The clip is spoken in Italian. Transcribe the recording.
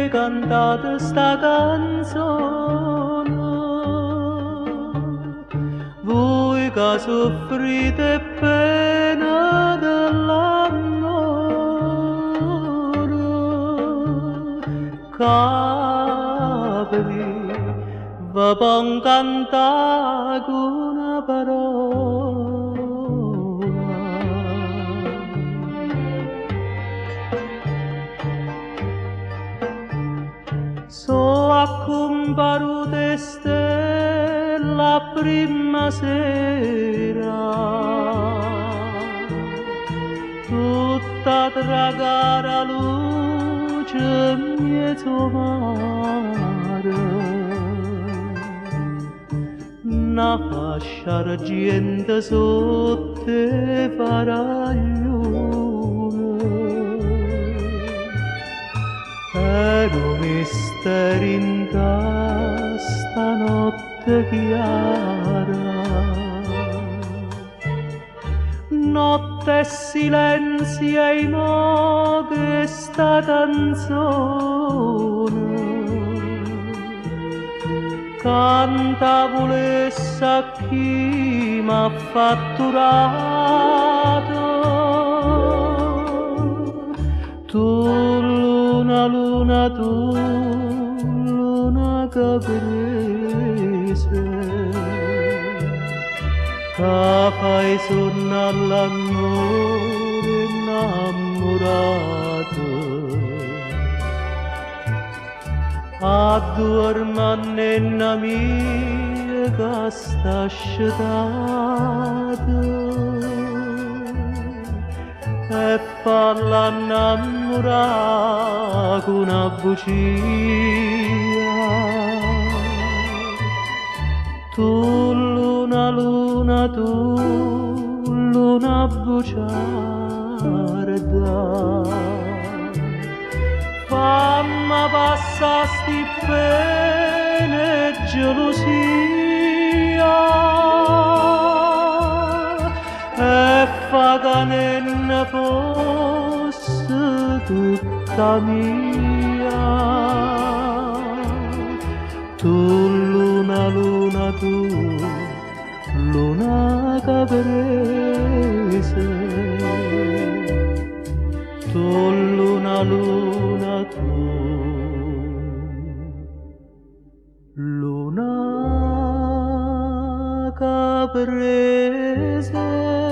Cantate sta canzone, voi che soffrite pena dell'amore, capri, vi pon cantare con una parola. So accompagnuto stella prima sera, tutta tragara luce mezzo mare, una fascia argento sotto faraglione. È un mistero in questa notte chiara, notte e silenzio e mo che sta canzone canta volesse a chi m'ha fatturato. Tu luna, tu luna che prese, che fai sonnare l'amore innamorato, addormane nella mia che sta asciutata. E falla innamorare con una bugia. Tu luna, luna, tu luna bugiarda, fammi passare sti pene e gelosia e fa che ne fosse tutta mia. Tu luna, luna, tu luna che prese, tu luna, luna, tu luna che prese.